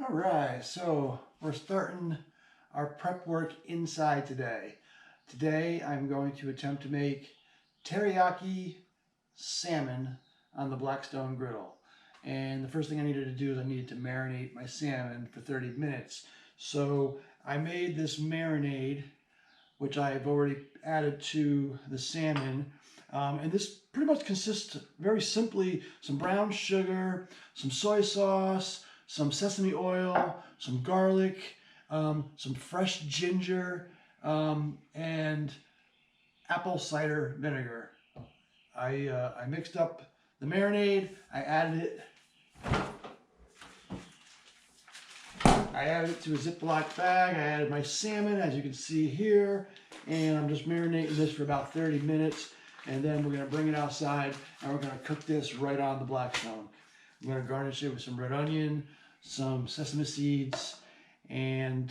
All right, so we're starting our prep work inside today. Today I'm going to attempt to make teriyaki salmon on the Blackstone Griddle. And the first thing I needed to do is I needed to marinate my salmon for 30 minutes. So I made this marinade, which I've already added to the salmon. And this pretty much consists very simply some brown sugar, some soy sauce, some sesame oil, some garlic, some fresh ginger, and apple cider vinegar. I mixed up the marinade. I added it to a Ziploc bag. I added my salmon, as you can see here, and I'm just marinating this for about 30 minutes. And then we're going to bring it outside, and we're going to cook this right on the Blackstone. I'm going to garnish it with some red onion, some sesame seeds, and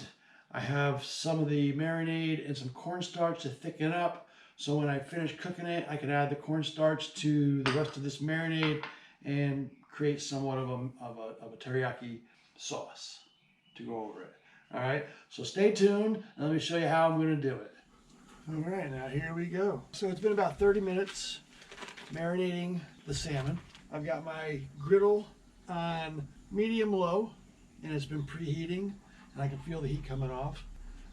I have some of the marinade and some cornstarch to thicken up. So when I finish cooking it, I can add the cornstarch to the rest of this marinade and create somewhat of a teriyaki sauce to go over it. All right, so stay tuned and let me show you how I'm going to do it. All right, now here we go. So it's been about 30 minutes marinating the salmon. I've got my griddle on medium-low, and it's been preheating, and I can feel the heat coming off.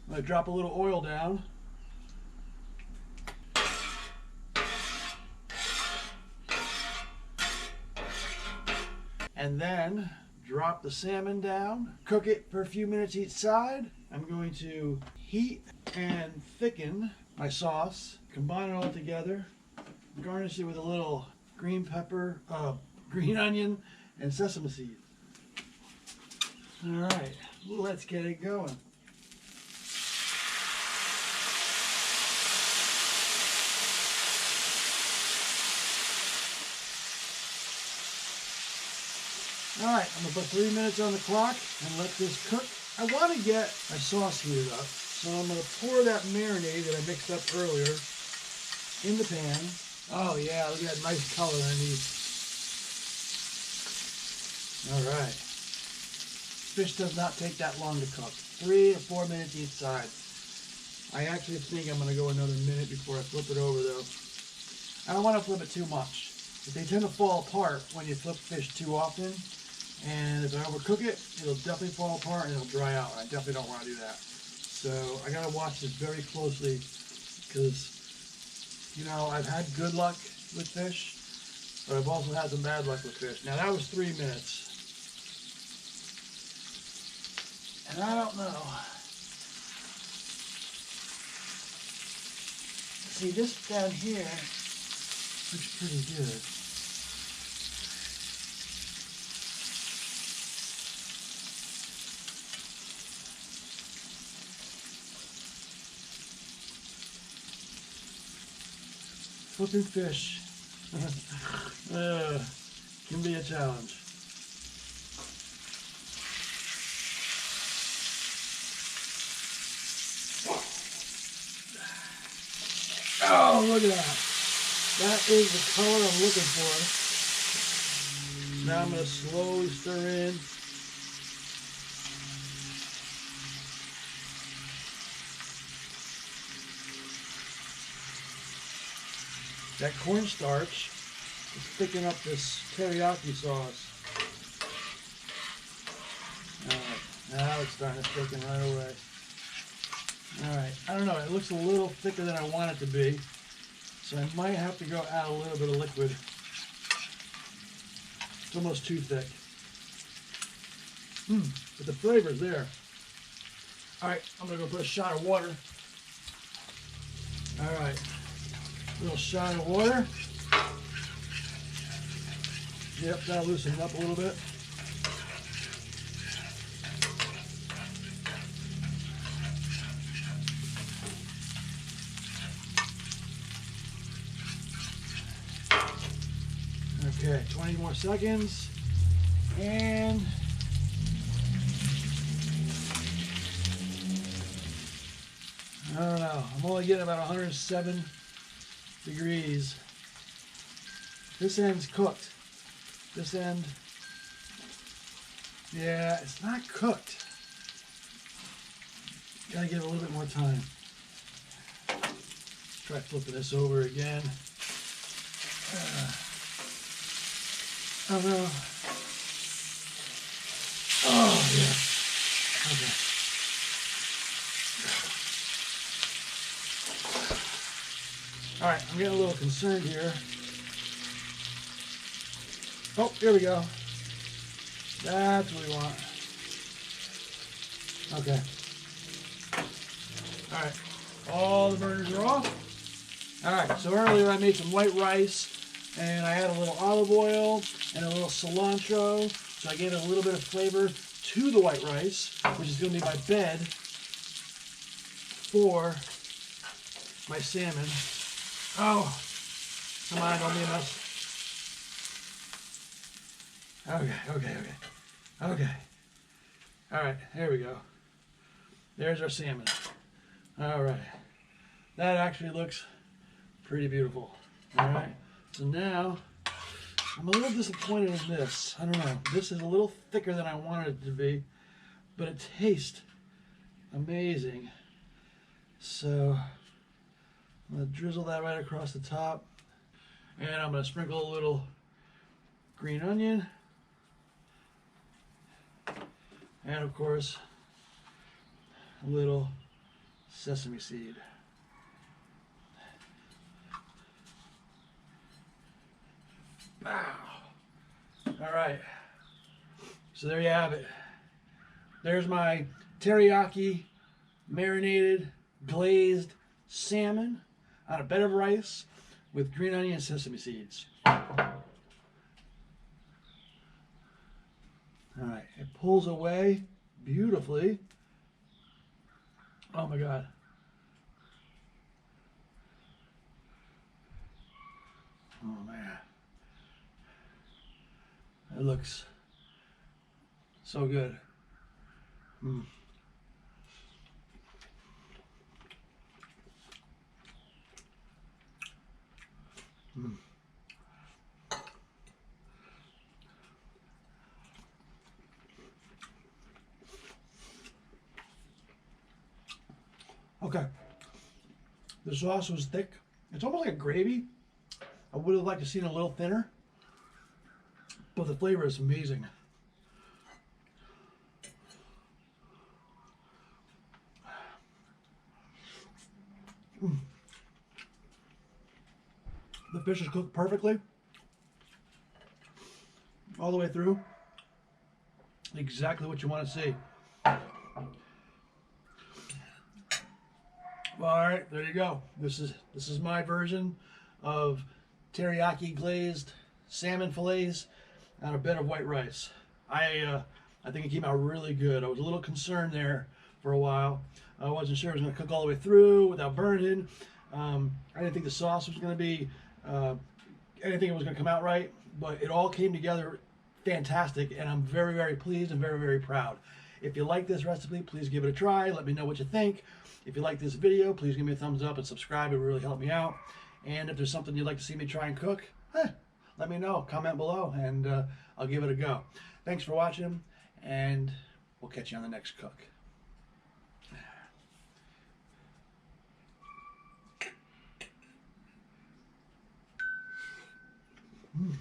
I'm going to drop a little oil down. And then drop the salmon down, cook it for a few minutes each side. I'm going to heat and thicken my sauce, combine it all together, garnish it with a little green pepper, green onion, and sesame seeds. All right, let's get it going. All right, I'm gonna put 3 minutes on the clock and let this cook. I want to get my sauce heated up, so I'm gonna pour that marinade that I mixed up earlier in the pan. Oh yeah, look at that nice color underneath. All right. Fish does not take that long to cook. 3 to 4 minutes each side. I actually think I'm gonna go another minute before I flip it over though. I don't want to flip it too much. They tend to fall apart when you flip fish too often. And if I overcook it, it'll definitely fall apart and it'll dry out. I definitely don't want to do that. So I gotta watch this very closely because, you know, I've had good luck with fish, but I've also had some bad luck with fish. Now that was 3 minutes. And I don't know. See, this down here looks pretty good. Flipping fish can be a challenge. Oh, look at that. That is the color I'm looking for. Now I'm going to slowly stir in. That cornstarch is thickening up this teriyaki sauce. Alright, now it's starting to thicken right away. Alright, I don't know, it looks a little thicker than I want it to be, so I might have to go add a little bit of liquid. It's almost too thick. But the flavor's there. Alright, I'm going to go put a shot of water. Alright. Little shot of water. Yep, that'll loosen it up a little bit. Okay, 20 more seconds. And I don't know, I'm only getting about 107 degrees. This end's cooked. This end Yeah, it's not cooked. Gotta give it a little bit more time. Try flipping this over again. Oh no. Oh yeah. Okay. All right, I'm getting a little concerned here. Oh, here we go. That's what we want. Okay. All right. All the burners are off. All right. So earlier I made some white rice, and I added a little olive oil and a little cilantro. So I gave it a little bit of flavor to the white rice, which is going to be my bed for my salmon. Oh, come on, don't be a mess. Okay. All right, here we go. There's our salmon. All right. That actually looks pretty beautiful. All right. So now, I'm a little disappointed in this. I don't know. This is a little thicker than I wanted it to be, but it tastes amazing. So, I'm going to drizzle that right across the top. And I'm going to sprinkle a little green onion. And of course, a little sesame seed. Wow. All right. So there you have it. There's my teriyaki marinated glazed salmon on a bed of rice with green onion and sesame seeds. All right, it pulls away beautifully. Oh my God. Oh man. It looks so good. Mm. Mm. Okay. The sauce was thick. It's almost like a gravy. I would have liked to see it a little thinner, but the flavor is amazing. Mm. The fish is cooked perfectly, all the way through. Exactly what you want to see. Well, all right, there you go. This is my version of teriyaki glazed salmon fillets on a bed of white rice. I think it came out really good. I was a little concerned there for a while. I wasn't sure it was going to cook all the way through without burning. I didn't think the sauce was going to be anything that was going to come out right, but it all came together fantastic, and I'm very, very pleased and very, very proud. If you like this recipe, please give it a try. Let me know what you think. If you like this video, please give me a thumbs up and subscribe. It would really help me out. And if there's something you'd like to see me try and cook, let me know. Comment below, and I'll give it a go. Thanks for watching, and we'll catch you on the next cook. Mm.